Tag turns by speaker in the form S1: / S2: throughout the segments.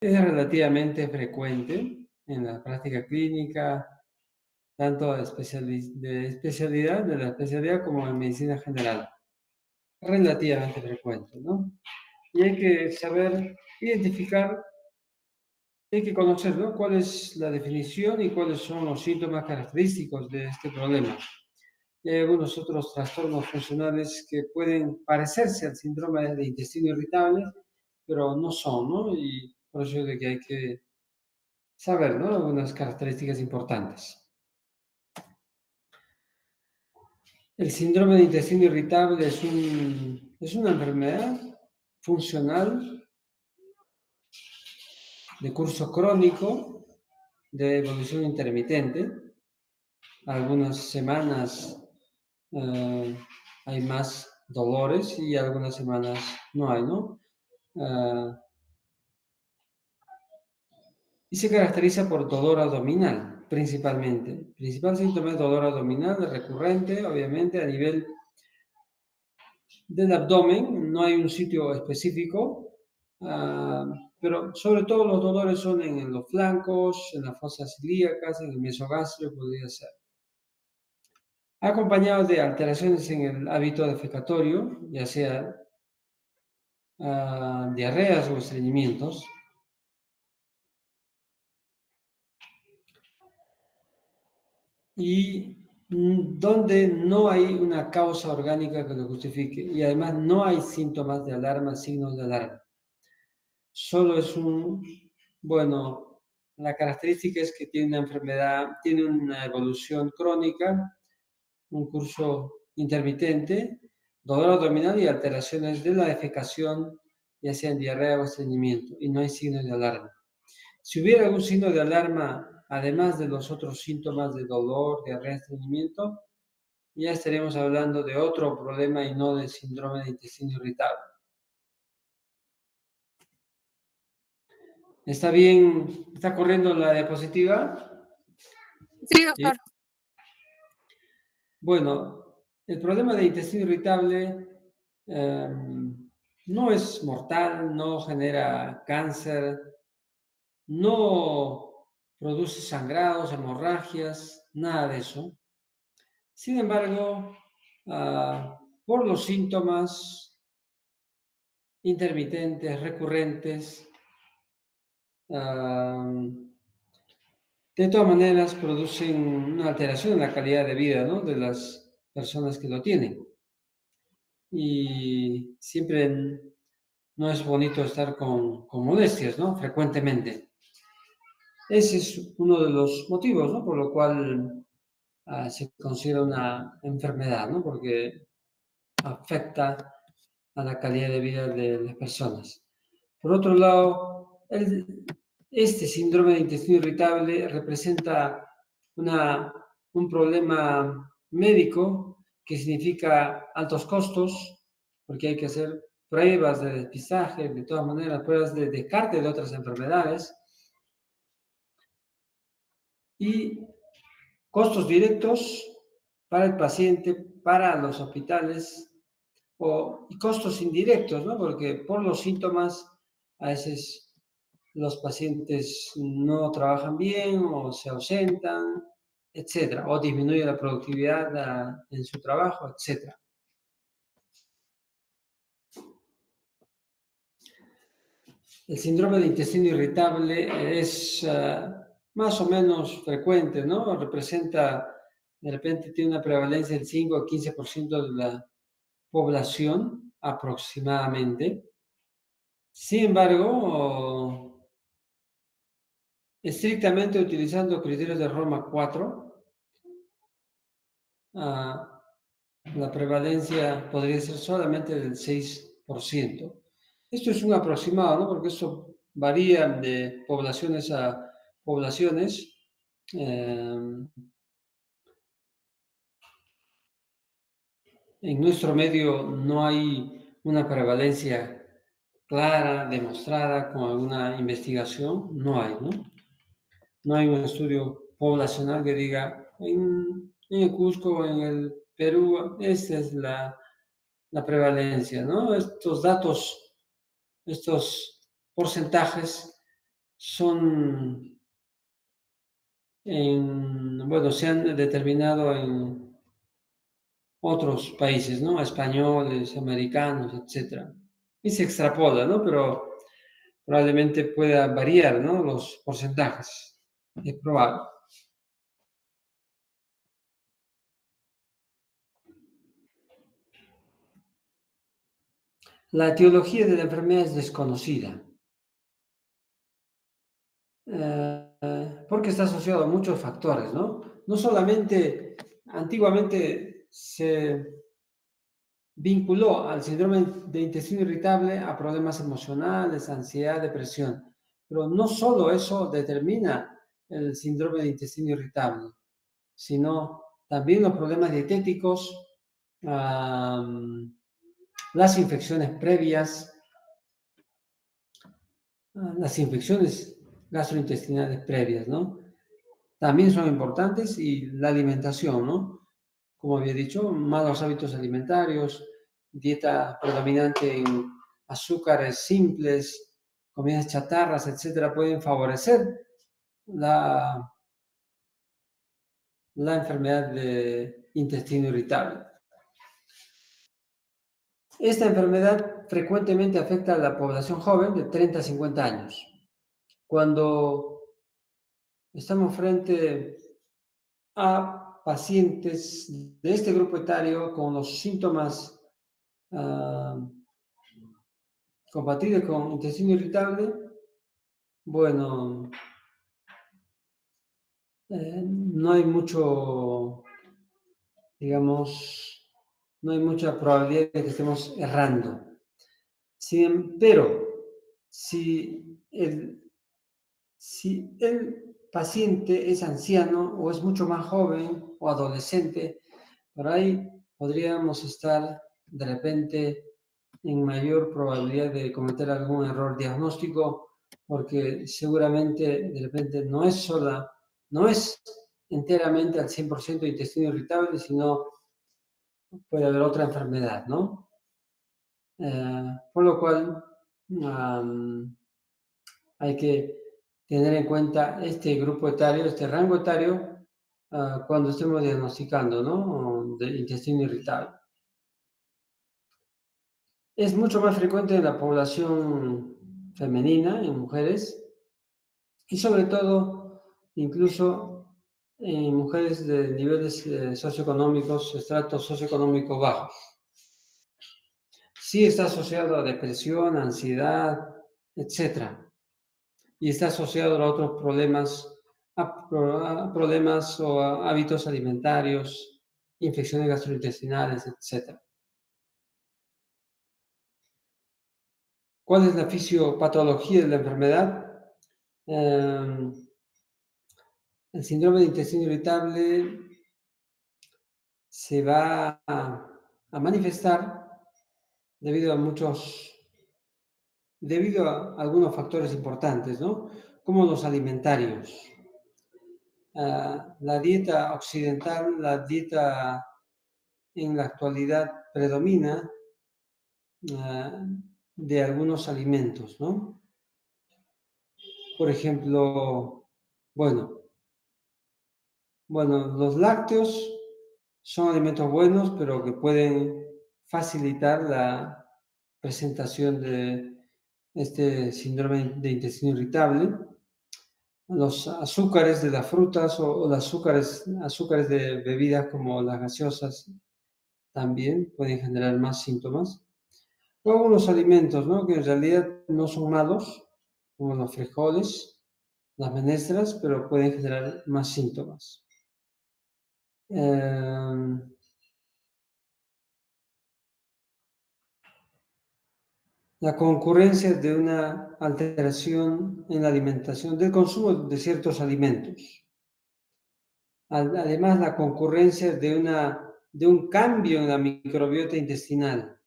S1: Es relativamente frecuente en la práctica clínica, tanto de la especialidad como en medicina general. Relativamente frecuente, ¿no? Y hay que saber identificar, hay que conocer, ¿no?, cuál es la definición y cuáles son los síntomas característicos de este problema. Y hay algunos otros trastornos funcionales que pueden parecerse al síndrome de intestino irritable, pero no son, ¿no? Y por eso es de que hay que saber, ¿no?, algunas características importantes. El síndrome de intestino irritable es una enfermedad funcional de curso crónico, de evolución intermitente. Algunas semanas hay más dolores y algunas semanas no hay, ¿no? Y se caracteriza por dolor abdominal, principalmente. El principal síntoma es dolor abdominal, recurrente, obviamente, a nivel del abdomen. No hay un sitio específico, pero sobre todo los dolores son en los flancos, en las fosas ilíacas, en el mesogastrio, podría ser. Acompañado de alteraciones en el hábito defecatorio, ya sea diarreas o estreñimientos. Y donde no hay una causa orgánica que lo justifique. Y además no hay síntomas de alarma, signos de alarma. Solo es bueno, la característica es que tiene una enfermedad, tiene una evolución crónica, un curso intermitente, dolor abdominal y alteraciones de la defecación, ya sea en diarrea o estreñimiento, y no hay signos de alarma. Si hubiera algún signo de alarma, además de los otros síntomas de dolor, diarrea, estreñimiento, ya estaremos hablando de otro problema y no del síndrome de intestino irritable. ¿Está bien? ¿Está corriendo la diapositiva?
S2: Sí, doctor.
S1: ¿Sí? Bueno, el problema de intestino irritable no es mortal, no genera cáncer, no produce sangrados, hemorragias, nada de eso. Sin embargo, por los síntomas intermitentes, recurrentes, de todas maneras producen una alteración en la calidad de vida, ¿no?, de las personas que lo tienen. Y siempre no es bonito estar con molestias, ¿no?, frecuentemente. Ese es uno de los motivos, ¿no?, por lo cual se considera una enfermedad, ¿no?, porque afecta a la calidad de vida de las personas. Por otro lado, este síndrome de intestino irritable representa un problema médico que significa altos costos, porque hay que hacer pruebas de despistaje, de todas maneras, pruebas de descarte de otras enfermedades, y costos directos para el paciente, para los hospitales, y costos indirectos, ¿no?, porque por los síntomas a veces los pacientes no trabajan bien o se ausentan, etcétera, o disminuye la productividad en su trabajo, etcétera. El síndrome de intestino irritable es más o menos frecuente, ¿no? Representa, de repente tiene una prevalencia del 5 a 15% de la población aproximadamente. Sin embargo, estrictamente utilizando criterios de Roma 4, la prevalencia podría ser solamente del 6%. Esto es un aproximado, ¿no?, porque eso varía de poblaciones a poblaciones. En nuestro medio no hay una prevalencia clara, demostrada con alguna investigación, no hay, ¿no? No hay un estudio poblacional que diga, en el Cusco, en el Perú, esta es la prevalencia, ¿no? Estos datos, estos porcentajes son, bueno, se han determinado en otros países, ¿no? Españoles, americanos, etc. Y se extrapola, ¿no? Pero probablemente pueda variar, ¿no? Los porcentajes. Es probable. La etiología de la enfermedad es desconocida, porque está asociado a muchos factores, ¿no? No solamente, antiguamente se vinculó al síndrome de intestino irritable a problemas emocionales, ansiedad, depresión, pero no solo eso determina el síndrome de intestino irritable, sino también los problemas dietéticos, las infecciones previas, las infecciones gastrointestinales previas, ¿no? También son importantes y la alimentación, ¿no? Como había dicho, malos hábitos alimentarios, dieta predominante en azúcares simples, comidas chatarras, etcétera, pueden favorecer la, la enfermedad de intestino irritable. Esta enfermedad frecuentemente afecta a la población joven de 30 a 50 años. Cuando estamos frente a pacientes de este grupo etario con los síntomas compatibles con intestino irritable, bueno, no hay mucho, digamos, no hay mucha probabilidad de que estemos errando. Pero si el paciente es anciano o es mucho más joven o adolescente, por ahí podríamos estar de repente en mayor probabilidad de cometer algún error diagnóstico, porque seguramente de repente no es enteramente al 100% intestino irritable, sino puede haber otra enfermedad, ¿no? Por lo cual hay que tener en cuenta este grupo etario, este rango etario, cuando estemos diagnosticando, ¿no? De intestino irritable. Es mucho más frecuente en la población femenina, en mujeres, y sobre todo, incluso en mujeres de niveles socioeconómicos, estratos socioeconómicos bajos. Sí está asociado a depresión, ansiedad, etc. Y está asociado a otros problemas, a problemas o a hábitos alimentarios, infecciones gastrointestinales, etc. ¿Cuál es la fisiopatología de la enfermedad? El síndrome de intestino irritable se va a manifestar debido a algunos factores importantes, ¿no? Como los alimentarios. La dieta occidental, la dieta en la actualidad predomina de algunos alimentos, ¿no? Por ejemplo, bueno, los lácteos son alimentos buenos, pero que pueden facilitar la presentación de este síndrome de intestino irritable. Los azúcares de las frutas o los azúcares de bebidas como las gaseosas también pueden generar más síntomas. O algunos alimentos, ¿no? Que en realidad no son malos, como los frijoles, las menestras, pero pueden generar más síntomas. La concurrencia de una alteración en la alimentación, del consumo de ciertos alimentos. Además, la concurrencia de un cambio en la microbiota intestinal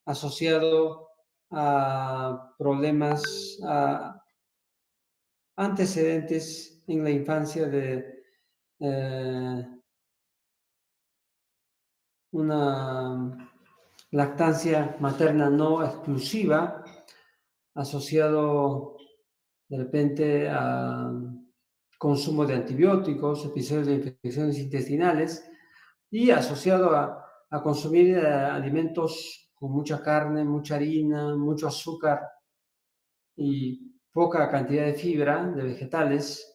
S1: asociado a problemas antecedentes en la infancia de una lactancia materna no exclusiva, asociado de repente consumo de antibióticos, episodios de infecciones intestinales y asociado a consumir alimentos con mucha carne, mucha harina, mucho azúcar y poca cantidad de fibra de vegetales,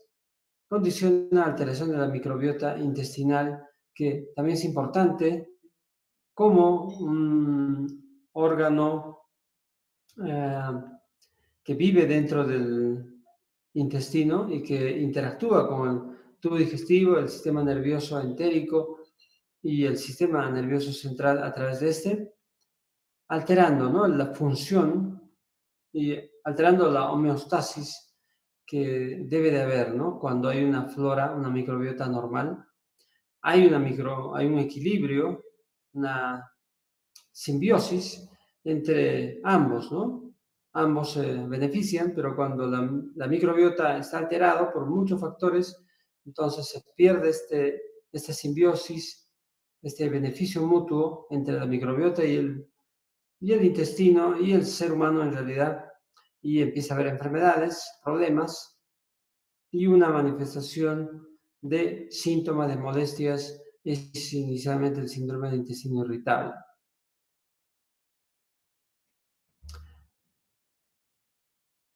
S1: condiciona alteración de la microbiota intestinal, que también es importante como un órgano que vive dentro del intestino y que interactúa con el tubo digestivo, el sistema nervioso entérico y el sistema nervioso central a través de este, alterando, ¿no?, la función y alterando la homeostasis que debe de haber, ¿no?, cuando hay una flora, una microbiota normal. Hay un equilibrio, una simbiosis entre ambos, ¿no? Ambos se benefician, pero cuando la microbiota está alterada por muchos factores, entonces se pierde esta simbiosis, este beneficio mutuo entre la microbiota y el intestino y el ser humano en realidad, y empieza a haber enfermedades, problemas y una manifestación de síntomas de molestias, es inicialmente el síndrome de intestino irritable.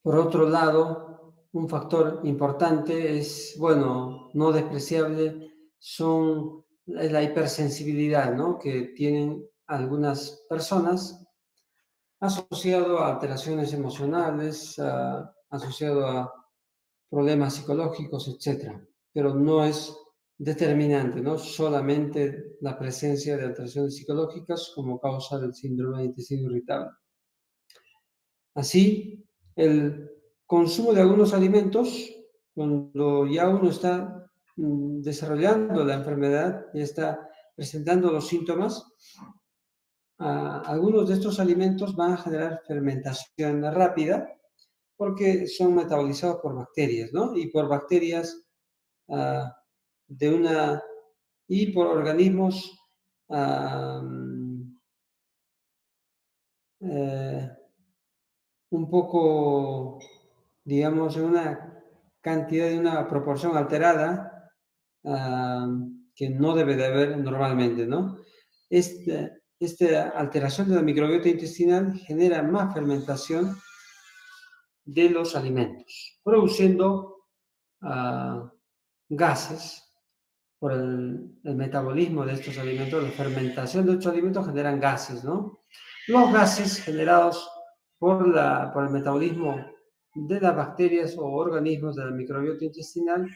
S1: Por otro lado, un factor importante es, bueno, no despreciable, es la hipersensibilidad, ¿no?, que tienen algunas personas asociado a alteraciones emocionales, asociado a problemas psicológicos, etcétera. Pero no es determinante, ¿no?, solamente la presencia de alteraciones psicológicas como causa del síndrome de intestino irritable. Así, el consumo de algunos alimentos, cuando ya uno está desarrollando la enfermedad, ya está presentando los síntomas, algunos de estos alimentos van a generar fermentación rápida porque son metabolizados por bacterias, ¿no? Y por bacterias y por organismos un poco, digamos, en una cantidad, de una proporción alterada que no debe de haber normalmente, ¿no? Esta alteración de la microbiota intestinal genera más fermentación de los alimentos, produciendo gases por el metabolismo de estos alimentos. La fermentación de estos alimentos generan gases, ¿no? Los gases generados por el metabolismo de las bacterias o organismos de la microbiota intestinal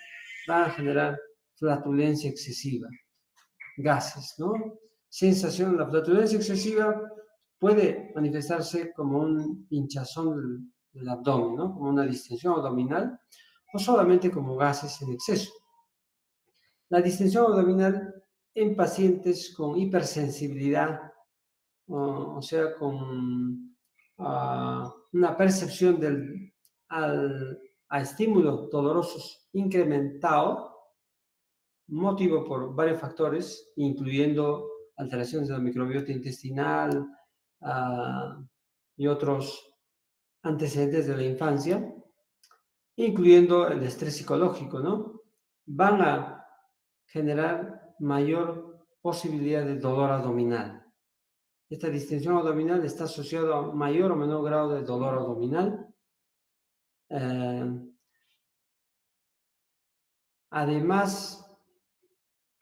S1: van a generar flatulencia excesiva, gases, ¿no? La flatulencia excesiva puede manifestarse como un hinchazón del abdomen, ¿no?, como una distensión abdominal, o solamente como gases en exceso. La distensión abdominal en pacientes con hipersensibilidad, o sea, con una percepción a estímulos dolorosos incrementado, motivo por varios factores, incluyendo alteraciones de la microbiota intestinal y otros antecedentes de la infancia, incluyendo el estrés psicológico, ¿no?, van a generar mayor posibilidad de dolor abdominal. Esta distensión abdominal está asociada a mayor o menor grado de dolor abdominal. Además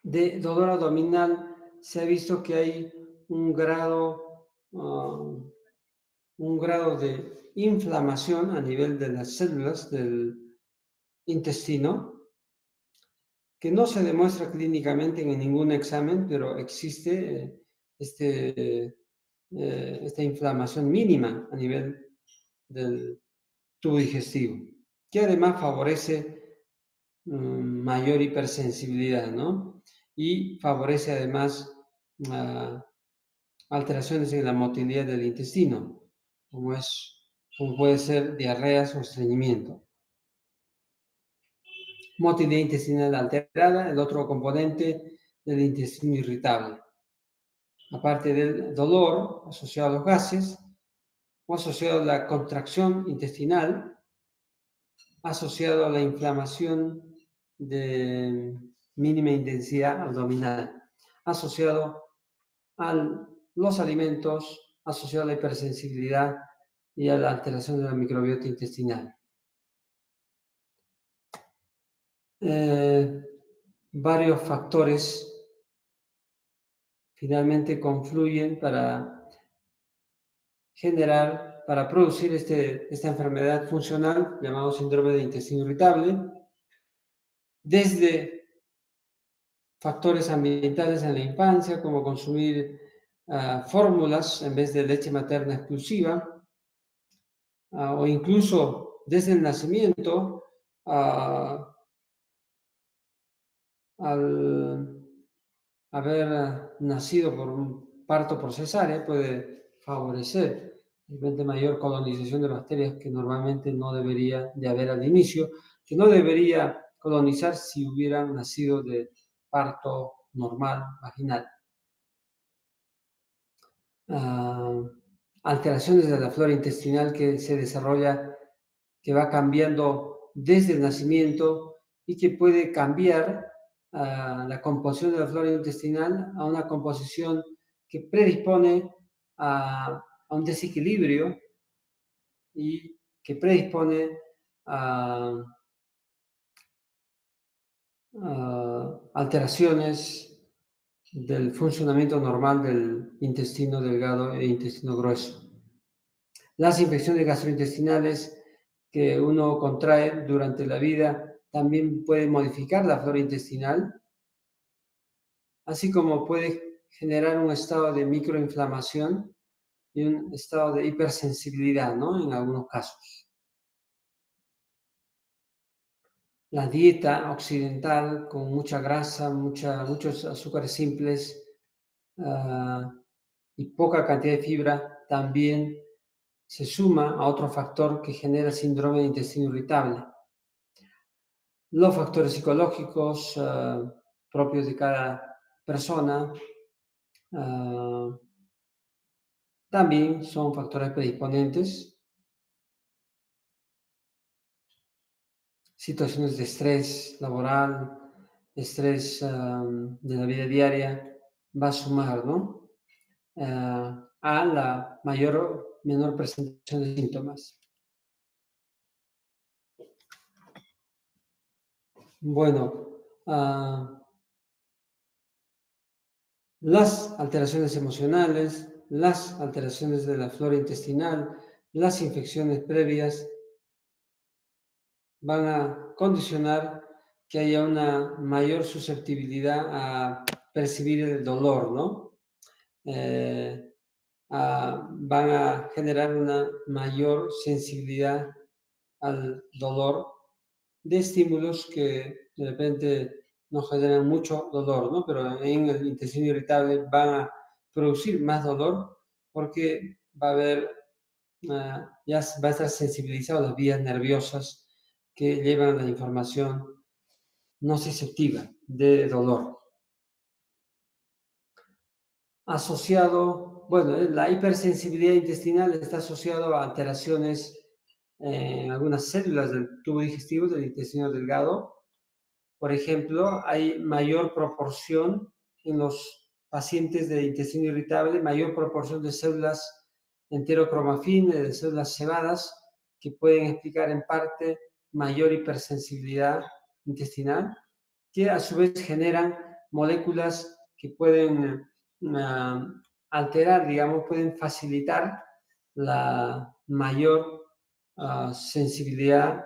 S1: de dolor abdominal, se ha visto que hay un grado de inflamación a nivel de las células del intestino, que no se demuestra clínicamente en ningún examen, pero existe esta inflamación mínima a nivel del tubo digestivo, que además favorece mayor hipersensibilidad, ¿no? Y favorece además alteraciones en la motilidad del intestino, como puede ser diarreas o estreñimiento. Motilidad intestinal alterada, el otro componente del intestino irritable. Aparte del dolor asociado a los gases o asociado a la contracción intestinal, asociado a la inflamación de mínima intensidad abdominal, asociado a los alimentos, asociado a la hipersensibilidad y a la alteración de la microbiota intestinal. Varios factores finalmente confluyen para generar, para producir esta enfermedad funcional llamado síndrome de intestino irritable, desde factores ambientales en la infancia, como consumir fórmulas en vez de leche materna exclusiva, o incluso desde el nacimiento, al haber nacido por un parto por cesárea, puede favorecer realmente mayor colonización de bacterias que normalmente no debería de haber al inicio, que no debería colonizar si hubieran nacido de parto normal vaginal. Alteraciones de la flora intestinal que se desarrolla, que va cambiando desde el nacimiento y que puede cambiar la composición de la flora intestinal a una composición que predispone a un desequilibrio y que predispone a alteraciones del funcionamiento normal del intestino delgado e intestino grueso. Las infecciones gastrointestinales que uno contrae durante la vida también pueden modificar la flora intestinal, así como puede generar un estado de microinflamación y un estado de hipersensibilidad, ¿no? En algunos casos. La dieta occidental con mucha grasa, muchos azúcares simples y poca cantidad de fibra también se suma a otro factor que genera síndrome de intestino irritable. Los factores psicológicos propios de cada persona también son factores predisponentes. Situaciones de estrés laboral, estrés de la vida diaria, va a sumar, ¿no? A la mayor o menor presentación de síntomas. Bueno, las alteraciones emocionales, las alteraciones de la flora intestinal, las infecciones previas van a condicionar que haya una mayor susceptibilidad a percibir el dolor, ¿no? Van a generar una mayor sensibilidad al dolor de estímulos que de repente no generan mucho dolor, ¿no? Pero en el intestino irritable van a producir más dolor porque va a haber, ya va a estar sensibilizado las vías nerviosas que llevan la información nociceptiva de dolor. Asociado, bueno, la hipersensibilidad intestinal está asociado a alteraciones en algunas células del tubo digestivo del intestino delgado. Por ejemplo, hay mayor proporción en los pacientes de intestino irritable, mayor proporción de células enterocromafin, de células cebadas, que pueden explicar en parte mayor hipersensibilidad intestinal, que a su vez generan moléculas que pueden alterar, digamos, pueden facilitar la mayor sensibilidad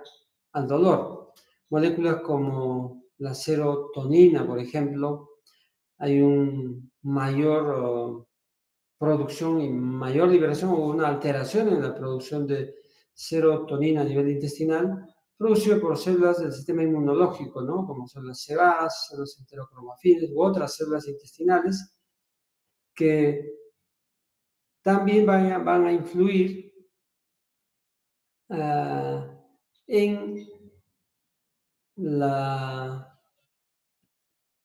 S1: al dolor. Moléculas como la serotonina, por ejemplo, hay una mayor producción y mayor liberación o una alteración en la producción de serotonina a nivel intestinal, producido por células del sistema inmunológico, ¿no? Como células cebadas, células enterocromafines u otras células intestinales que también van a influir en la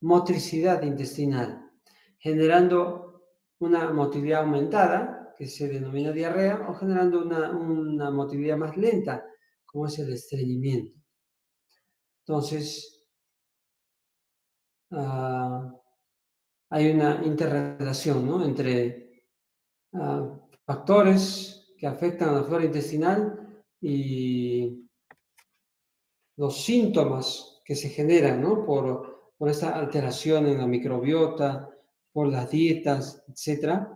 S1: motricidad intestinal, generando una motilidad aumentada, que se denomina diarrea, o generando una motilidad más lenta, como es el estreñimiento. Entonces, hay una interrelación, ¿no?, entre factores que afectan a la flora intestinal y los síntomas que se generan, ¿no?, por esta alteración en la microbiota, por las dietas, etc.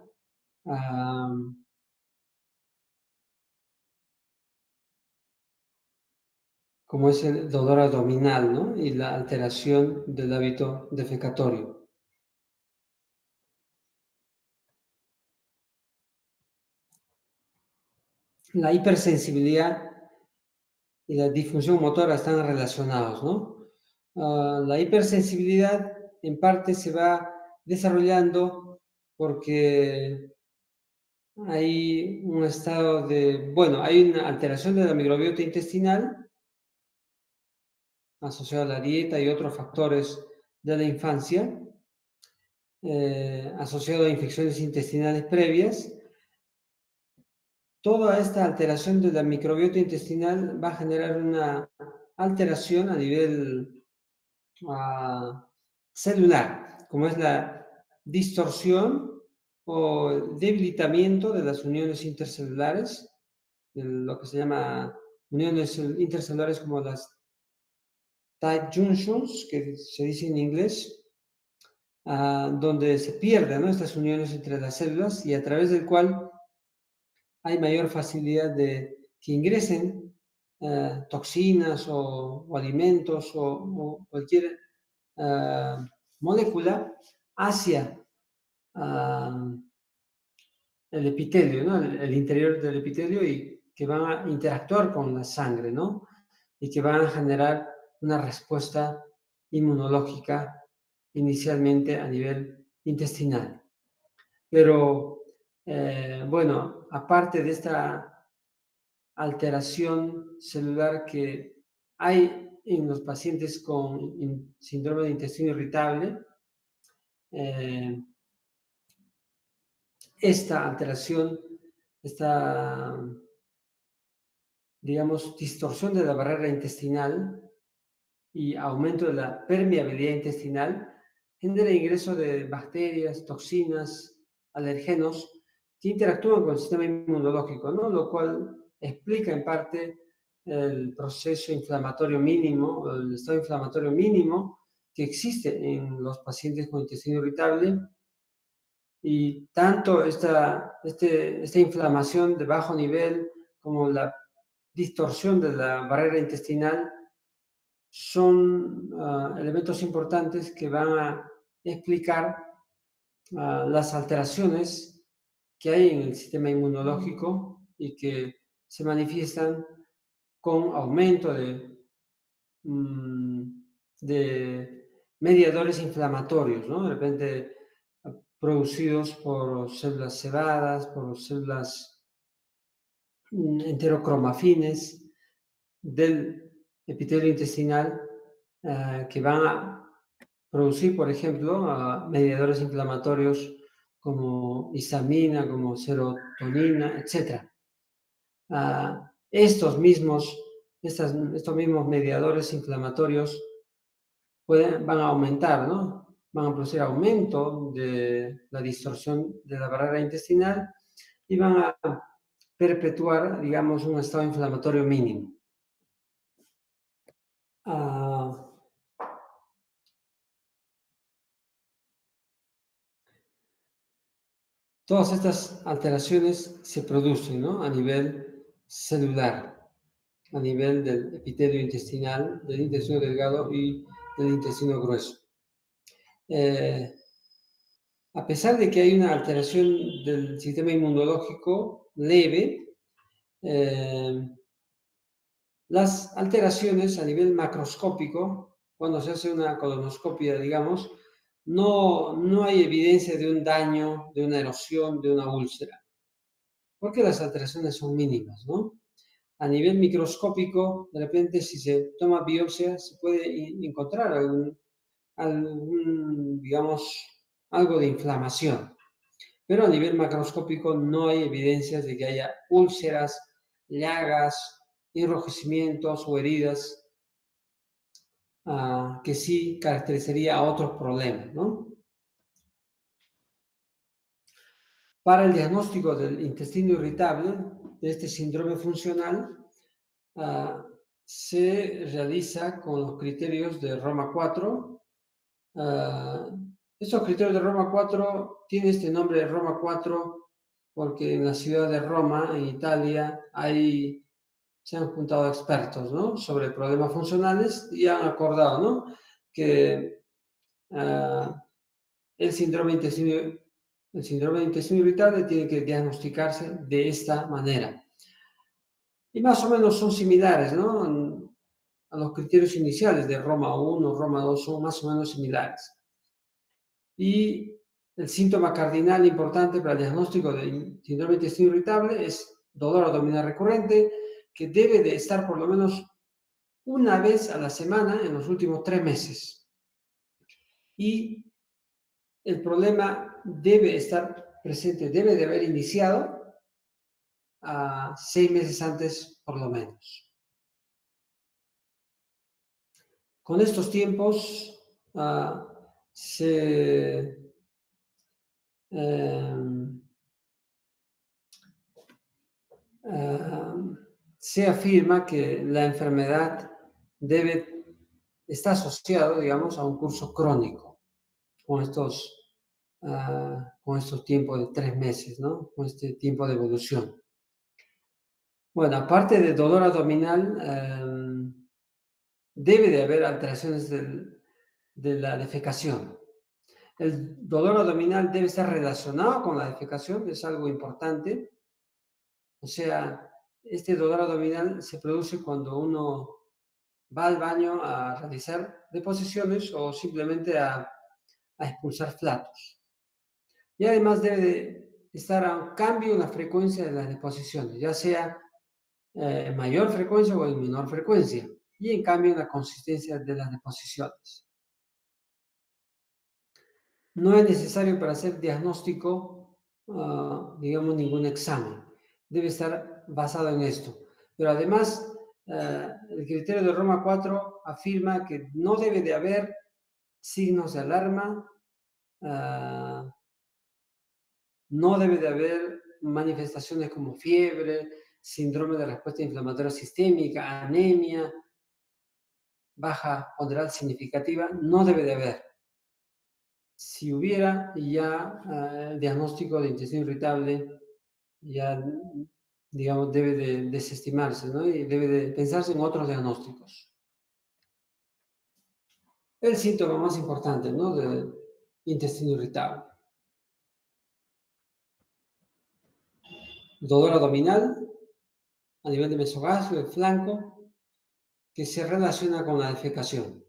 S1: Como es el dolor abdominal, ¿no?, y la alteración del hábito defecatorio. La hipersensibilidad y la disfunción motora están relacionados, ¿no? La hipersensibilidad en parte se va desarrollando porque hay un estado de, hay una alteración de la microbiota intestinal asociada a la dieta y otros factores de la infancia, asociado a infecciones intestinales previas. Toda esta alteración de la microbiota intestinal va a generar una alteración a nivel celular, como es la distorsión o debilitamiento de las uniones intercelulares, de lo que se llama uniones intercelulares como las tight junctions, que se dice en inglés, donde se pierden, ¿no?, estas uniones entre las células y a través del cual hay mayor facilidad de que ingresen toxinas o alimentos o cualquier molécula hacia el epitelio, ¿no?, el interior del epitelio, y que van a interactuar con la sangre, ¿no?, y que van a generar una respuesta inmunológica inicialmente a nivel intestinal. Pero, aparte de esta alteración celular que hay en los pacientes con síndrome de intestino irritable, esta alteración, esta, digamos, distorsión de la barrera intestinal y aumento de la permeabilidad intestinal genera ingreso de bacterias, toxinas, alergenos que interactúan con el sistema inmunológico, ¿no?, lo cual explica en parte el proceso inflamatorio mínimo, o el estado inflamatorio mínimo que existe en los pacientes con intestino irritable. Y tanto esta inflamación de bajo nivel como la distorsión de la barrera intestinal son elementos importantes que van a explicar las alteraciones que hay en el sistema inmunológico y que se manifiestan con aumento de mediadores inflamatorios, ¿no?, de repente producidos por células cebadas, por células enterocromafines del epitelio intestinal, que van a producir, por ejemplo, mediadores inflamatorios como histamina, como serotonina, etc. Estos mismos mediadores inflamatorios van a aumentar, ¿no?, van a producir aumento de la distorsión de la barrera intestinal y van a perpetuar, digamos, un estado inflamatorio mínimo. Todas estas alteraciones se producen, ¿no?, a nivel celular, a nivel del epitelio intestinal, del intestino delgado y del intestino grueso. A pesar de que hay una alteración del sistema inmunológico leve, las alteraciones a nivel macroscópico, cuando se hace una colonoscopia, digamos, no hay evidencia de un daño, de una erosión, de una úlcera, porque las alteraciones son mínimas, ¿no? A nivel microscópico, de repente, si se toma biopsia, se puede encontrar digamos, algo de inflamación. Pero a nivel macroscópico no hay evidencias de que haya úlceras, llagas, enrojecimientos o heridas que sí caracterizaría a otros problemas, ¿no? Para el diagnóstico del intestino irritable, de este síndrome funcional, se realiza con los criterios de Roma 4. Estos criterios de Roma 4 tienen este nombre de Roma 4 porque en la ciudad de Roma, en Italia, se han juntado expertos, ¿no?, sobre problemas funcionales y han acordado, ¿no?, que el síndrome de intestino irritable tiene que diagnosticarse de esta manera. Y más o menos son similares, ¿no?, a los criterios iniciales de Roma 1, Roma 2 son más o menos similares. Y el síntoma cardinal importante para el diagnóstico de síndrome de intestino irritable es dolor abdominal recurrente, que debe de estar por lo menos una vez a la semana en los últimos 3 meses. Y el problema debe estar presente, debe de haber iniciado 6 meses antes, por lo menos. Con estos tiempos se afirma que la enfermedad está asociada, digamos, a un curso crónico con estos tiempos de 3 meses, ¿no?, con este tiempo de evolución. Bueno, aparte de dolor abdominal, debe de haber alteraciones de la defecación. El dolor abdominal debe estar relacionado con la defecación, es algo importante. O sea, este dolor abdominal se produce cuando uno va al baño a realizar deposiciones o simplemente a expulsar flatos. Y además debe de estar a un cambio en la frecuencia de las deposiciones, ya sea en mayor frecuencia o en menor frecuencia, y en cambio en la consistencia de las deposiciones. No es necesario para hacer diagnóstico, digamos, ningún examen. Debe estar basado en esto. Pero además, el criterio de Roma 4 afirma que no debe de haber signos de alarma, no debe de haber manifestaciones como fiebre, síndrome de respuesta inflamatoria sistémica, anemia, baja ponderal significativa, no debe de haber. Si hubiera ya el diagnóstico de intestino irritable, ya, digamos, debe de desestimarse, ¿no?, y debe de pensarse en otros diagnósticos. El síntoma más importante, ¿no?, del intestino irritable: dolor abdominal a nivel de mesogastrio, del flanco, que se relaciona con la defecación,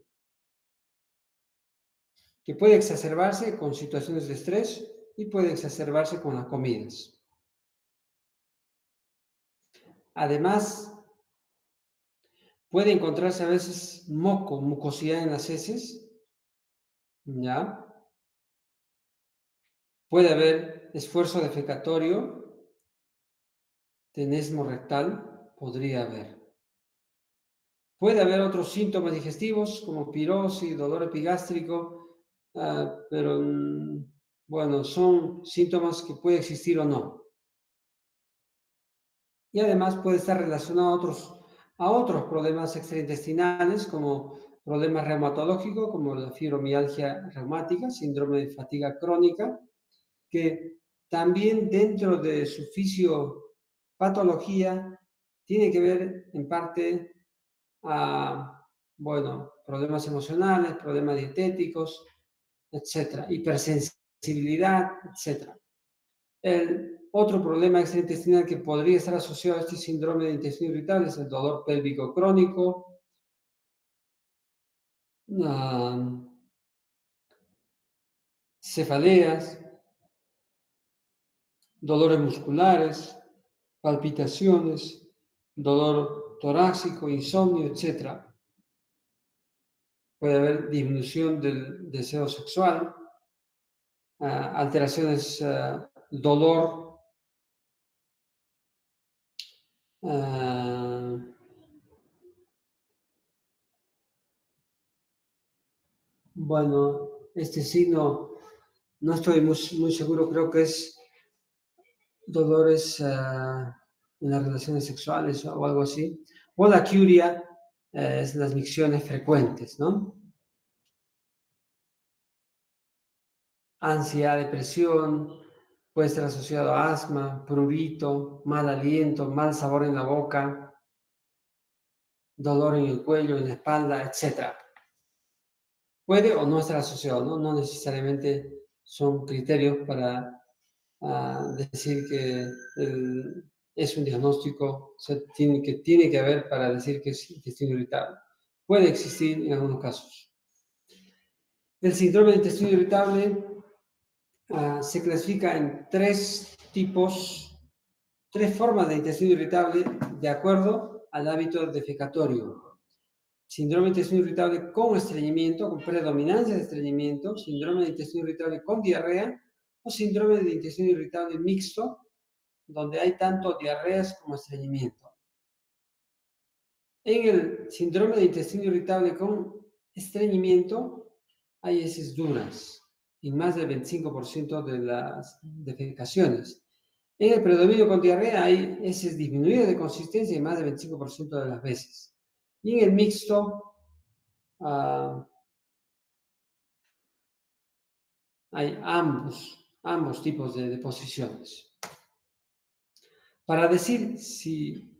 S1: que puede exacerbarse con situaciones de estrés y puede exacerbarse con las comidas. Además, puede encontrarse a veces mucosidad en las heces, ¿ya? Puede haber esfuerzo defecatorio, tenesmo rectal, podría haber. Puede haber otros síntomas digestivos como pirosis, dolor epigástrico, pero bueno, son síntomas que puede existir o no. Y además puede estar relacionado a otros problemas extraintestinales como problemas reumatológicos como la fibromialgia reumática, síndrome de fatiga crónica, que también dentro de su fisiopatología tiene que ver en parte bueno, problemas emocionales, problemas dietéticos, etcétera, hipersensibilidad, etcétera. El otro problema extraintestinal que podría estar asociado a este síndrome de intestino irritable es el dolor pélvico crónico, cefaleas, dolores musculares, palpitaciones, dolor torácico, insomnio, etc. Puede haber disminución del deseo sexual, alteraciones, dolor, Bueno, este signo no estoy muy seguro, creo que es dolores en las relaciones sexuales o algo así. O la curia es las micciones frecuentes, ¿no? Ansiedad, depresión, puede estar asociado a asma, prurito, mal aliento, mal sabor en la boca, dolor en el cuello, en la espalda, etc. Puede o no estar asociado, ¿no? No necesariamente son criterios para decir que es un diagnóstico, o sea, tiene que haber para decir que es intestino irritable. Puede existir en algunos casos. El síndrome de intestino irritable se clasifica en tres tipos, tres formas de intestino irritable de acuerdo al hábito defecatorio. Síndrome de intestino irritable con estreñimiento, con predominancia de estreñimiento, síndrome de intestino irritable con diarrea o síndrome de intestino irritable mixto, donde hay tanto diarreas como estreñimiento. En el síndrome de intestino irritable con estreñimiento hay heces duras en más del 25% de las defecaciones. En el predominio con diarrea hay heces disminuidas de consistencia en más del 25% de las veces. Y en el mixto hay ambos tipos de deposiciones. Para decir si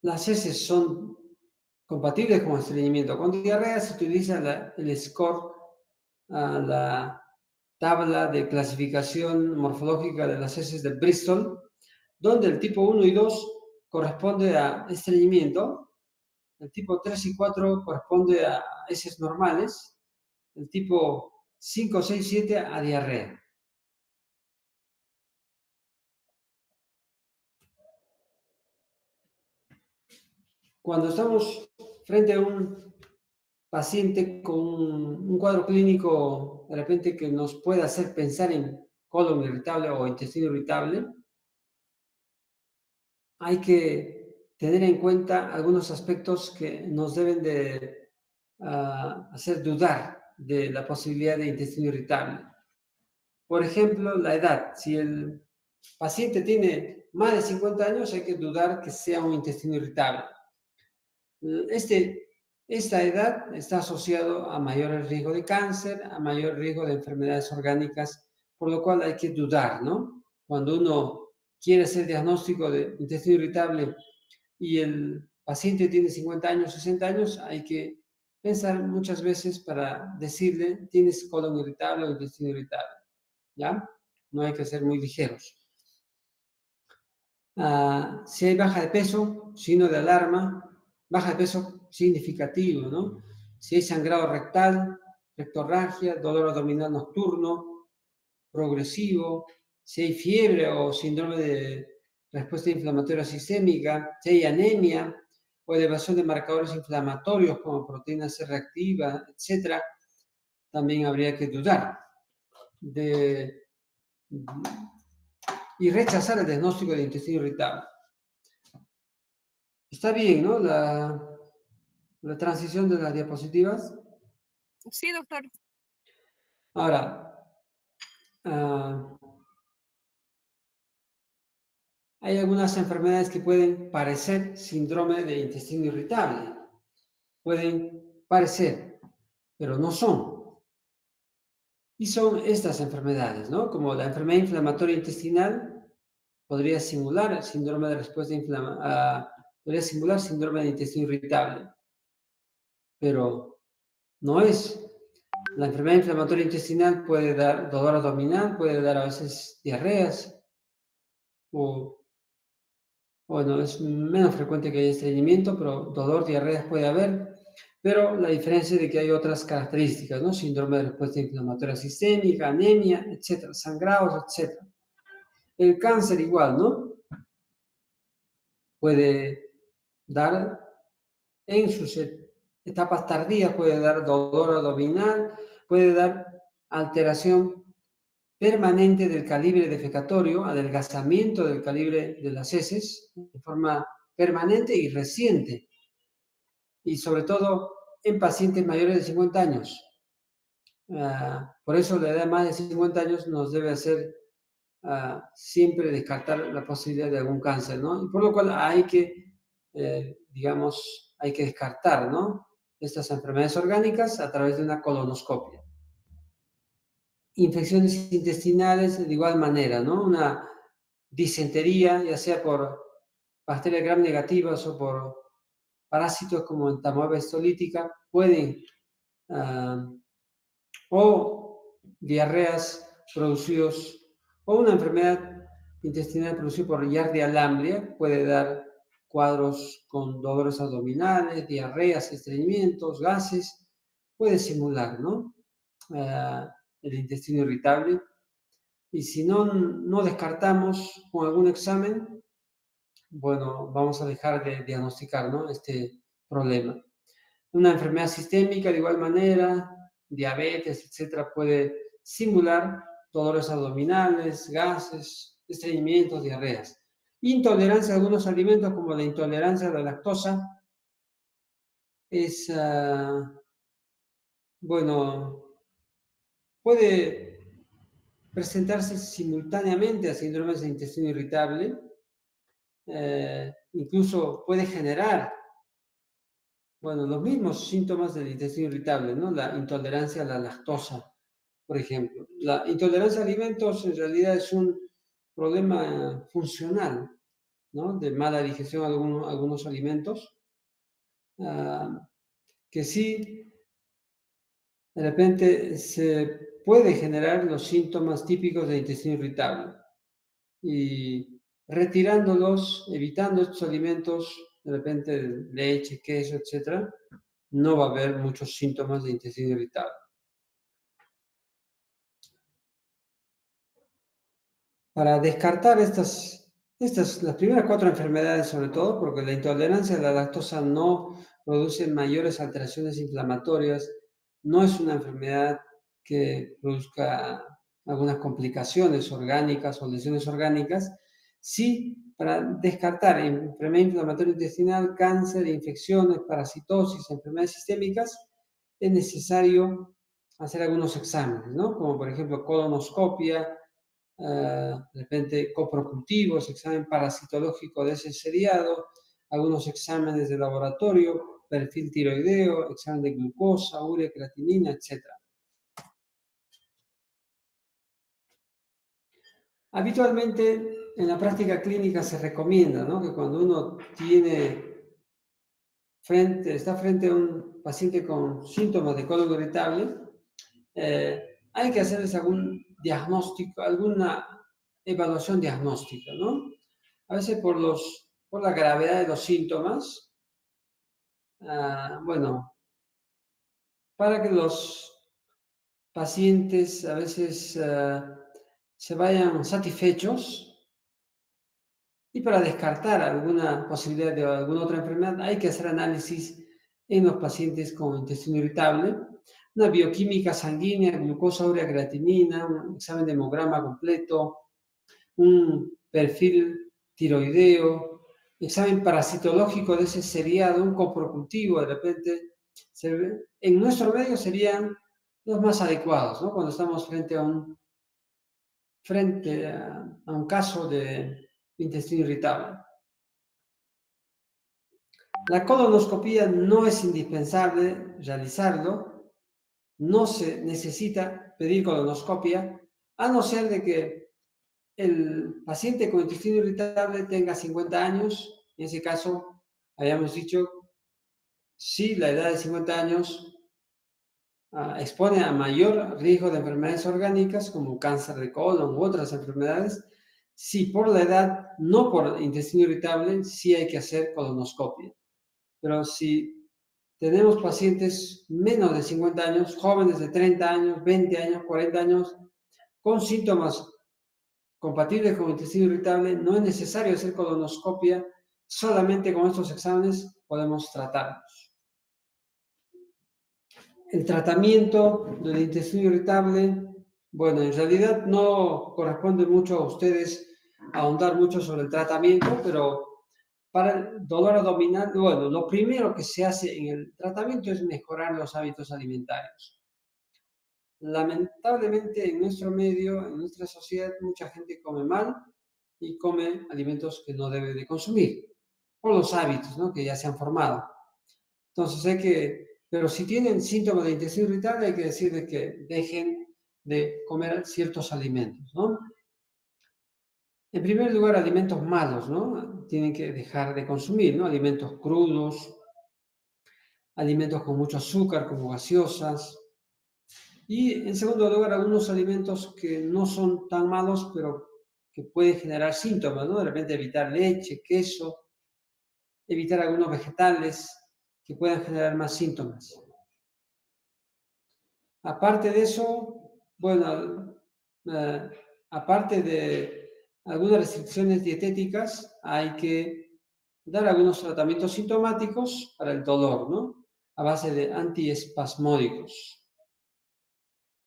S1: las heces son compatibles con estreñimiento con diarrea, se utiliza el score, la tabla de clasificación morfológica de las heces de Bristol, donde el tipo 1 y 2 corresponde a estreñimiento, el tipo 3 y 4 corresponde a heces normales, el tipo 5, 6, 7 a diarrea. Cuando estamos frente a un paciente con un cuadro clínico de repente que nos puede hacer pensar en colon irritable o intestino irritable, hay que tener en cuenta algunos aspectos que nos deben de hacer dudar de la posibilidad de intestino irritable. Por ejemplo, la edad. Si el paciente tiene más de 50 años, hay que dudar que sea un intestino irritable. Esta edad está asociado a mayor riesgo de cáncer, a mayor riesgo de enfermedades orgánicas, por lo cual hay que dudar, ¿no? Cuando uno quiere hacer diagnóstico de intestino irritable y el paciente tiene 50 años, 60 años, hay que pensar muchas veces para decirle, tienes colon irritable o intestino irritable, ¿ya? No hay que ser muy ligeros. Si hay baja de peso, signo de alarma, baja de peso significativo, ¿no? Si hay sangrado rectal, rectorragia, dolor abdominal nocturno, progresivo, si hay fiebre o síndrome de respuesta inflamatoria sistémica, si hay anemia o elevación de marcadores inflamatorios como proteína C reactiva, etc., también habría que dudar y rechazar el diagnóstico de intestino irritable. Está bien, ¿no? La transición de las diapositivas.
S2: Sí, doctor.
S1: Ahora, hay algunas enfermedades que pueden parecer síndrome de intestino irritable. Pueden parecer, pero no son. Y son estas enfermedades, ¿no? Como la enfermedad inflamatoria intestinal podría simular síndrome de respuesta podría simular síndrome de intestino irritable, pero no es. La enfermedad inflamatoria intestinal puede dar dolor abdominal, puede dar a veces diarreas, o bueno, es menos frecuente que haya estreñimiento, pero dolor, diarreas puede haber. Pero la diferencia es de que hay otras características, ¿no? Síndrome de respuesta inflamatoria sistémica, anemia, etcétera, sangrados, etcétera. El cáncer igual, ¿no? Puede dar en sus etapas tardías, puede dar dolor abdominal, puede dar alteración permanente del calibre defecatorio, adelgazamiento del calibre de las heces de forma permanente y reciente, y sobre todo en pacientes mayores de 50 años. Por eso la edad de más de 50 años nos debe hacer siempre descartar la posibilidad de algún cáncer, ¿no? Y por lo cual hay que, digamos, hay que descartar, ¿no? Estas enfermedades orgánicas a través de una colonoscopia. Infecciones intestinales de igual manera, ¿no? Una disentería, ya sea por bacterias gram negativas o por parásitos como entamoeba histolítica, pueden, o diarreas producidos, o una enfermedad intestinal producida por Giardia lamblia, puede dar cuadros con dolores abdominales, diarreas, estreñimientos, gases, puede simular, ¿no? El intestino irritable. Y si no descartamos con algún examen, bueno, vamos a dejar de diagnosticar, ¿no? Este problema. Una enfermedad sistémica, de igual manera, diabetes, etcétera, puede simular dolores abdominales, gases, estreñimientos, diarreas. Intolerancia a algunos alimentos, como la intolerancia a la lactosa, es, bueno, puede presentarse simultáneamente a síndromes de intestino irritable, incluso puede generar, bueno, los mismos síntomas del intestino irritable, ¿no? La intolerancia a la lactosa, por ejemplo. La intolerancia a alimentos en realidad es un problema funcional, ¿no? De mala digestión de algunos alimentos, que sí, de repente se puede generar los síntomas típicos de intestino irritable. Y retirándolos, evitando estos alimentos, de repente leche, queso, etcétera, no va a haber muchos síntomas de intestino irritable. Para descartar las primeras 4 enfermedades, sobre todo, porque la intolerancia a la lactosa no produce mayores alteraciones inflamatorias, no es una enfermedad que produzca algunas complicaciones orgánicas o lesiones orgánicas. Sí, para descartar enfermedad inflamatoria intestinal, cáncer, infecciones, parasitosis, enfermedades sistémicas, es necesario hacer algunos exámenes, ¿no? Como por ejemplo colonoscopia, de repente coprocultivos, examen parasitológico de ese seriado, algunos exámenes de laboratorio, perfil tiroideo, examen de glucosa, urea, creatinina, etc. Habitualmente en la práctica clínica se recomienda, ¿no?, que cuando uno está frente a un paciente con síntomas de colon irritable, hay que hacerles algún diagnóstico, alguna evaluación diagnóstica, ¿no? A veces por la gravedad de los síntomas, bueno, para que los pacientes a veces se vayan satisfechos y para descartar alguna posibilidad de alguna otra enfermedad, hay que hacer análisis en los pacientes con intestino irritable, una bioquímica sanguínea, glucosa, urea, creatinina, un examen de hemograma completo, un perfil tiroideo, examen parasitológico de ese seriado, un coprocultivo, de repente, en nuestro medio serían los más adecuados, ¿no? Cuando estamos frente a un caso de intestino irritable. La colonoscopia no es indispensable realizarlo, no se necesita pedir colonoscopia, a no ser de que el paciente con intestino irritable tenga 50 años. En ese caso, habíamos dicho, si la edad de 50 años expone a mayor riesgo de enfermedades orgánicas como cáncer de colon u otras enfermedades, sí, por la edad, no por intestino irritable, sí hay que hacer colonoscopia. Pero si tenemos pacientes menos de 50 años, jóvenes de 30 años, 20 años, 40 años, con síntomas compatibles con intestino irritable, no es necesario hacer colonoscopia, solamente con estos exámenes podemos tratarlos. El tratamiento del intestino irritable, bueno, en realidad no corresponde mucho a ustedes ahondar mucho sobre el tratamiento, pero para el dolor abdominal, bueno, lo primero que se hace en el tratamiento es mejorar los hábitos alimentarios. lamentablemente en nuestro medio, en nuestra sociedad, mucha gente come mal y come alimentos que no debe de consumir, por los hábitos, ¿no?, que ya se han formado. Entonces pero si tienen síntomas de intestino irritable, hay que decirles que dejen de comer ciertos alimentos, ¿no? En primer lugar, alimentos malos, ¿no? Tienen que dejar de consumir, ¿no? Alimentos crudos, alimentos con mucho azúcar, como gaseosas. Y en segundo lugar, algunos alimentos que no son tan malos, pero que pueden generar síntomas, ¿no? De repente evitar leche, queso, evitar algunos vegetales que puedan generar más síntomas. Aparte de eso, bueno, aparte de algunas restricciones dietéticas, hay que dar algunos tratamientos sintomáticos para el dolor, ¿no? A base de antiespasmódicos.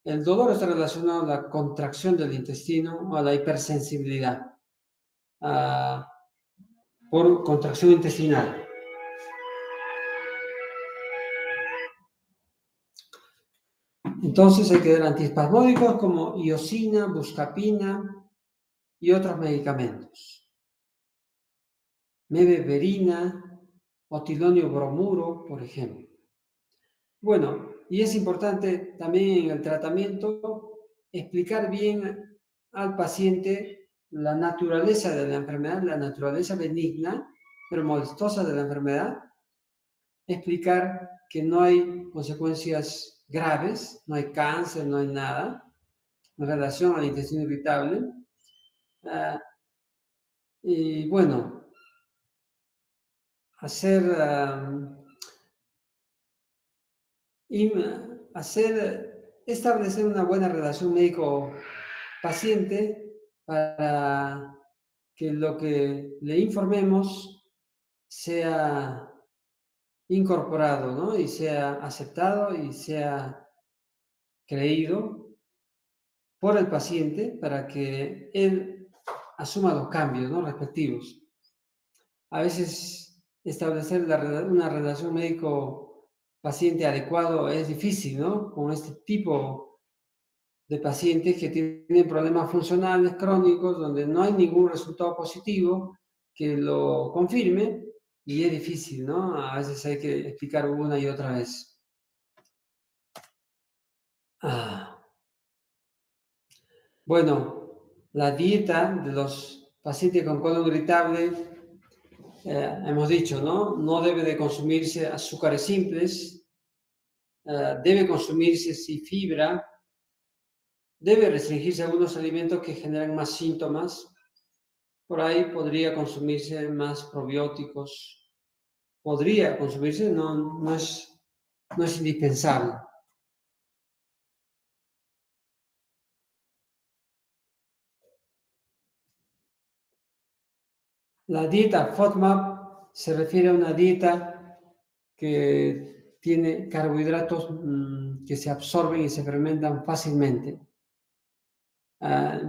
S1: El dolor está relacionado a la contracción del intestino o a la hipersensibilidad por contracción intestinal. Entonces hay que dar antiespasmódicos como iosina, buscapina y otros medicamentos. Mebeverina, otilonio bromuro, por ejemplo. Bueno, y es importante también en el tratamiento explicar bien al paciente la naturaleza de la enfermedad, la naturaleza benigna, pero molestosa de la enfermedad, explicar que no hay consecuencias graves, no hay cáncer, no hay nada en relación al intestino irritable. Y bueno, establecer una buena relación médico-paciente para que lo que le informemos sea incorporado, ¿no? Y sea aceptado y sea creído por el paciente para que él asuma los cambios, ¿no?, respectivos. A veces establecer una relación médico-paciente adecuado es difícil, ¿no? Con este tipo de pacientes que tienen problemas funcionales crónicos donde no hay ningún resultado positivo que lo confirme y es difícil, ¿no? A veces hay que explicar una y otra vez. Bueno, la dieta de los pacientes con colon irritable, hemos dicho, ¿no? No debe de consumirse azúcares simples, debe consumirse sí fibra, debe restringirse algunos alimentos que generan más síntomas. Por ahí podría consumirse más probióticos. Podría consumirse, no es indispensable. La dieta FODMAP se refiere a una dieta que tiene carbohidratos que se absorben y se fermentan fácilmente.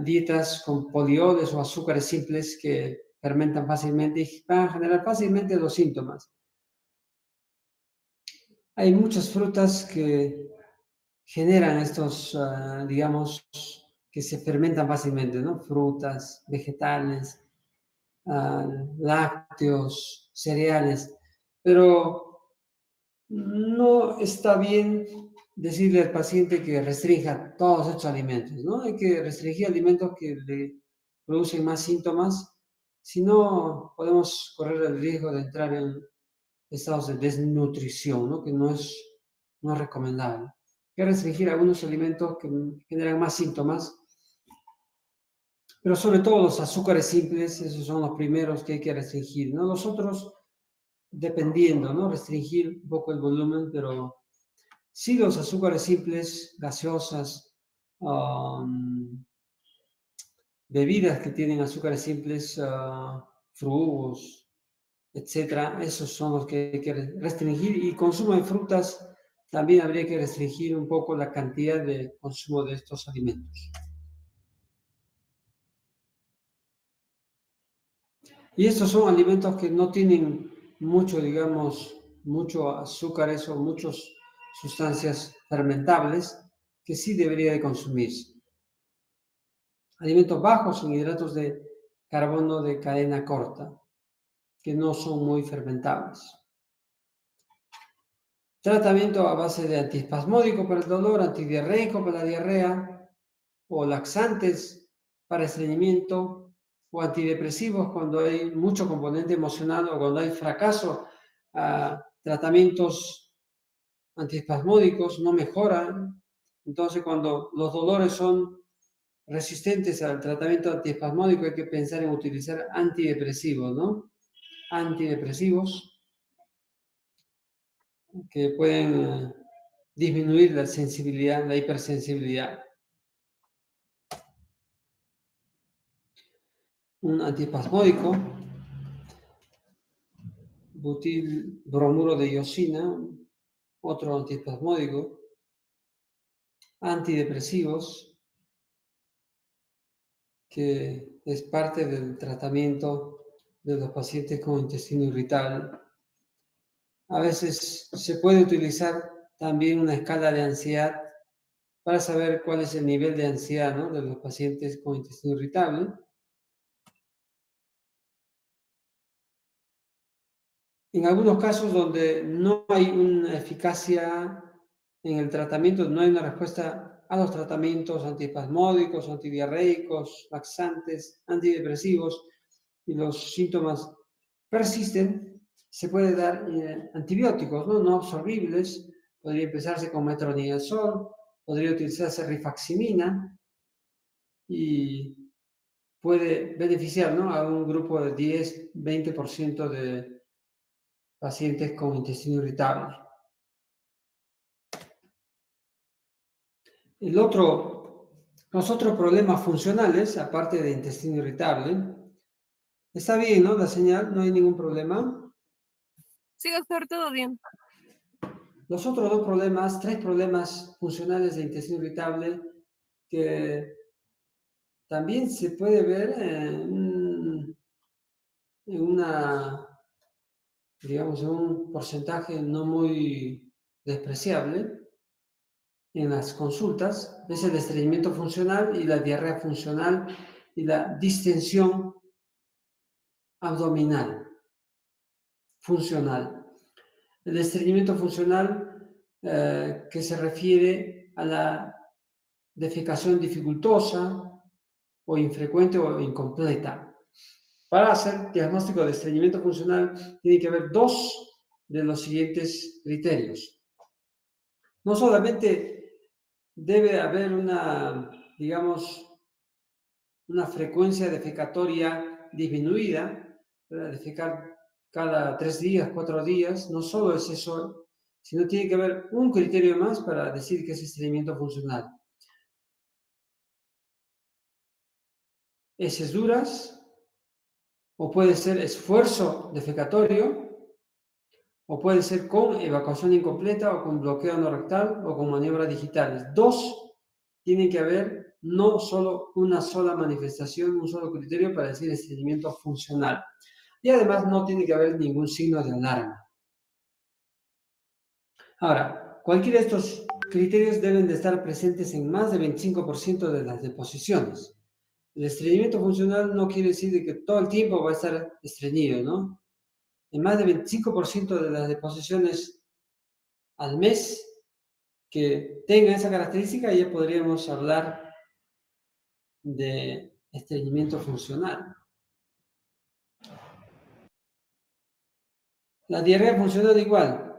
S1: Dietas con polioles o azúcares simples que fermentan fácilmente y van a generar fácilmente los síntomas. Hay muchas frutas que generan estos, digamos, que se fermentan fácilmente, ¿no? Frutas, vegetales, lácteos, cereales, pero no está bien decirle al paciente que restrinja todos estos alimentos, ¿no? Hay que restringir alimentos que le producen más síntomas, si no podemos correr el riesgo de entrar en estados de desnutrición, ¿no? Que no es recomendable. Hay que restringir algunos alimentos que generan más síntomas, pero sobre todo los azúcares simples, esos son los primeros que hay que restringir, ¿no? Los otros, dependiendo, ¿no? Restringir un poco el volumen, pero sí los azúcares simples, gaseosas, bebidas que tienen azúcares simples, frugos, etcétera, esos son los que hay que restringir. Y consumo de frutas, también habría que restringir un poco la cantidad de consumo de estos alimentos. Y estos son alimentos que no tienen mucho, digamos, mucho azúcares o muchas sustancias fermentables que sí debería de consumirse. Alimentos bajos en hidratos de carbono de cadena corta, que no son muy fermentables. Tratamiento a base de antiespasmódico para el dolor, antidiarreico para la diarrea, o laxantes para estreñimiento, o antidepresivos cuando hay mucho componente emocional o cuando hay fracaso. Tratamientos antiespasmódicos no mejoran. Entonces, cuando los dolores son resistentes al tratamiento antiespasmódico, hay que pensar en utilizar antidepresivos, ¿no? Antidepresivos que pueden disminuir la sensibilidad, la hipersensibilidad. Un antiespasmódico, butilbromuro de iosina, otro antiespasmódico, antidepresivos, que es parte del tratamiento de los pacientes con intestino irritable. A veces se puede utilizar también una escala de ansiedad para saber cuál es el nivel de ansiedad, ¿no?, de los pacientes con intestino irritable. En algunos casos donde no hay una eficacia en el tratamiento, no hay una respuesta a los tratamientos antiespasmódicos, antidiarreicos, laxantes, antidepresivos, y los síntomas persisten, se puede dar antibióticos, no absorbibles. Podría empezarse con metronidazol, podría utilizarse rifaximina y puede beneficiar, ¿no?, a un grupo de 10-20% de pacientes con intestino irritable. Los otros problemas funcionales, aparte de intestino irritable, está bien, ¿no?, la señal, no hay ningún problema.
S2: Sí, doctor, todo bien.
S1: Los otros tres problemas funcionales de intestino irritable que también se puede ver en digamos, en un porcentaje no muy despreciable en las consultas, es el estreñimiento funcional y la diarrea funcional y la distensión abdominal funcional. El estreñimiento funcional que se refiere a la defecación dificultosa o infrecuente o incompleta. Para hacer diagnóstico de estreñimiento funcional tiene que haber dos de los siguientes criterios. No solamente debe haber digamos, una frecuencia defecatoria disminuida, defecar cada 3 días, 4 días, no solo es eso, sino tiene que haber un criterio más para decir que es estreñimiento funcional. Heces duras, o puede ser esfuerzo defecatorio, o puede ser con evacuación incompleta, o con bloqueo no rectal, o con maniobras digitales. Dos tienen que haber, no solo una sola manifestación, un solo criterio para decir estreñimiento funcional. Y además no tiene que haber ningún signo de alarma. Ahora, cualquiera de estos criterios deben de estar presentes en más del 25% de las deposiciones. El estreñimiento funcional no quiere decir de que todo el tiempo va a estar estreñido, ¿no? En más del 25% de las deposiciones al mes que tengan esa característica, ya podríamos hablar de estreñimiento funcional. La diarrea funcional igual.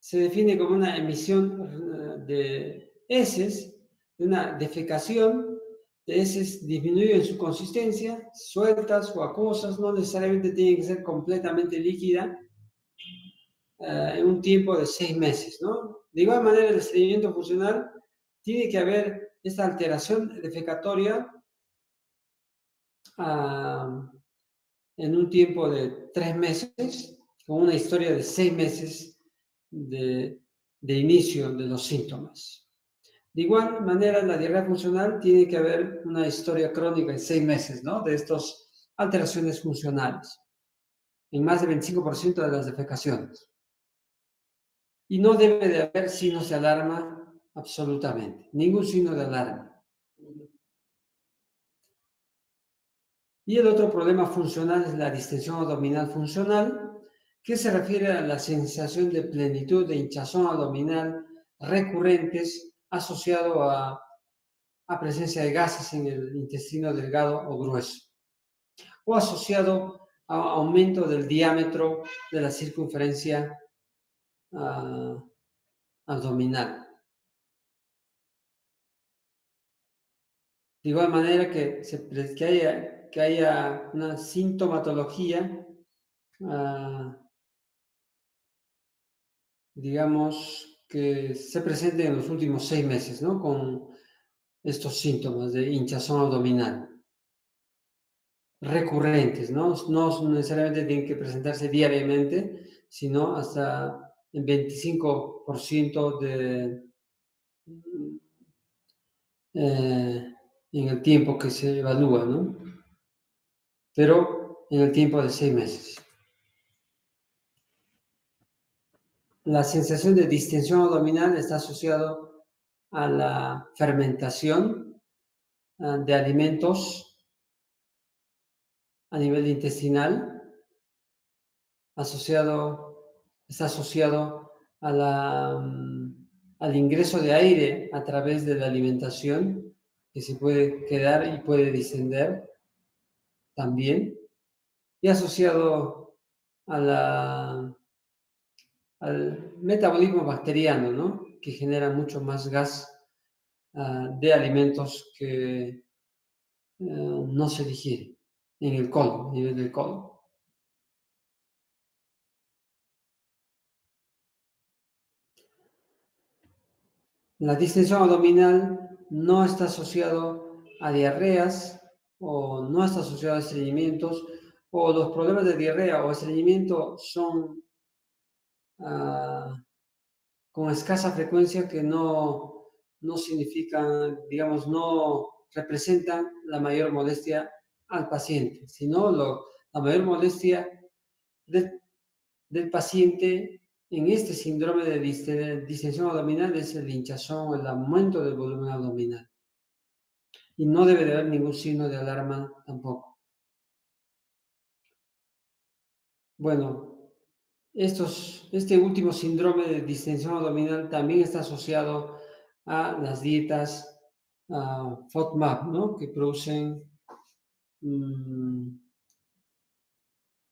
S1: Se define como una emisión de heces, de una defecación de heces disminuido en su consistencia, sueltas o acuosas, no necesariamente tiene que ser completamente líquida, en un tiempo de 6 meses, ¿no? De igual manera, el estreñimiento funcional tiene que haber esta alteración defecatoria en un tiempo de 3 meses, con una historia de 6 meses de inicio de los síntomas. De igual manera, en la diarrea funcional tiene que haber una historia crónica de 6 meses, ¿no?, de estas alteraciones funcionales, en más del 25% de las defecaciones. Y no debe de haber signos de alarma absolutamente, ningún signo de alarma. Y el otro problema funcional es la distensión abdominal funcional, que se refiere a la sensación de plenitud de hinchazón abdominal recurrentes asociado a presencia de gases en el intestino delgado o grueso, o asociado a aumento del diámetro de la circunferencia abdominal. De igual manera que haya una sintomatología, digamos, que se presente en los últimos 6 meses, ¿no? Con estos síntomas de hinchazón abdominal recurrentes, ¿no? No necesariamente tienen que presentarse diariamente, sino hasta el 25% en el tiempo que se evalúa, ¿no? Pero en el tiempo de 6 meses. La sensación de distensión abdominal está asociado a la fermentación de alimentos a nivel intestinal, está asociado al ingreso de aire a través de la alimentación, que se puede quedar y puede descender también, y asociado al metabolismo bacteriano, ¿no? Que genera mucho más gas de alimentos que no se digiere en el colon, a nivel del colon. La distensión abdominal no está asociado a diarreas o no está asociado a estreñimientos, o los problemas de diarrea o estreñimiento son con escasa frecuencia, que no significan, digamos, no representan la mayor molestia al paciente, sino la mayor molestia del paciente en este síndrome de distensión abdominal es el hinchazón, el aumento del volumen abdominal. Y no debe de haber ningún signo de alarma tampoco. Bueno, este último síndrome de distensión abdominal también está asociado a las dietas FODMAP, ¿no? Que producen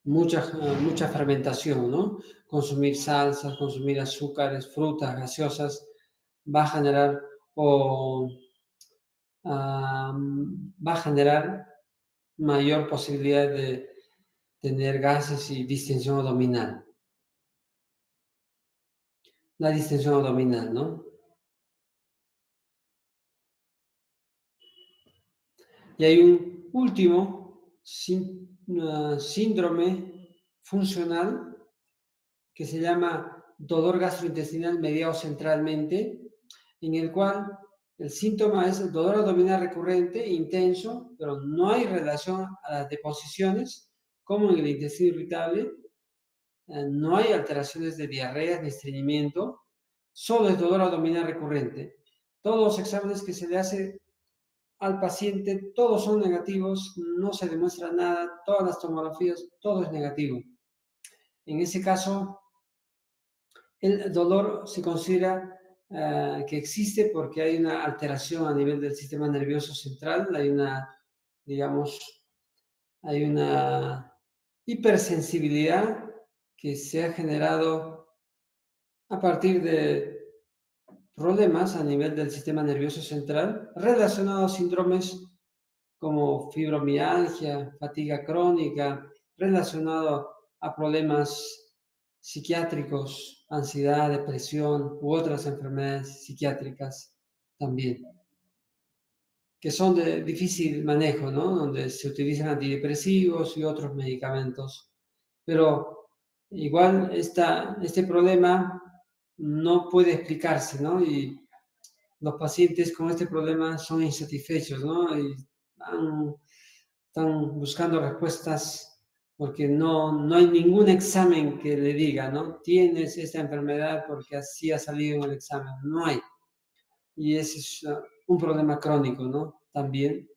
S1: mucha fermentación, ¿no? Consumir salsas, consumir azúcares, frutas, gaseosas, va a generar va a generar mayor posibilidad de tener gases y distensión abdominal. La distensión abdominal, ¿no? Y hay un último síndrome funcional que se llama dolor gastrointestinal mediado centralmente, en el cual el síntoma es el dolor abdominal recurrente, intenso, pero no hay relación a las deposiciones, como en el intestino irritable. No hay alteraciones de diarrea ni estreñimiento, solo es dolor abdominal recurrente. Todos los exámenes que se le hace al paciente, todos son negativos, no se demuestra nada, todas las tomografías, todo es negativo. En ese caso, el dolor se considera que existe porque hay una alteración a nivel del sistema nervioso central, hay una hipersensibilidad que se ha generado a partir de problemas a nivel del sistema nervioso central relacionados a síndromes como fibromialgia, fatiga crónica, relacionado a problemas psiquiátricos, ansiedad, depresión u otras enfermedades psiquiátricas también, que son de difícil manejo, ¿no? Donde se utilizan antidepresivos y otros medicamentos. Pero igual este problema no puede explicarse, ¿no? Y los pacientes con este problema son insatisfechos, ¿no? Y están buscando respuestas porque no hay ningún examen que le diga, ¿no? Tienes esta enfermedad porque así ha salido en el examen. No hay. y ese es un problema crónico, ¿no? También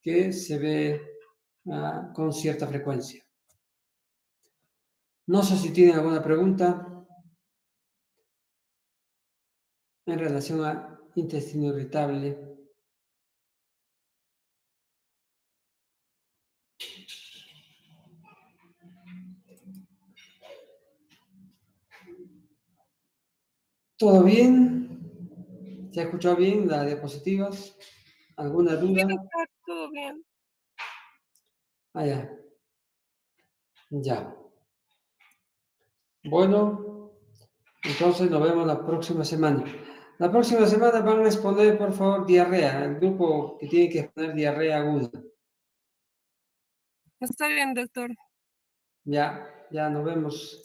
S1: que se ve con cierta frecuencia. No sé si tienen alguna pregunta en relación a intestino irritable. ¿Todo bien? ¿Se ha escuchado bien las diapositivas? ¿Alguna
S2: Sí,
S1: duda?
S2: doctor, todo bien.
S1: Ya. Ya. Bueno, entonces nos vemos la próxima semana. La próxima semana van a exponer, por favor, diarrea, el grupo que tiene que exponer diarrea aguda.
S2: Está bien, doctor.
S1: Ya, ya nos vemos.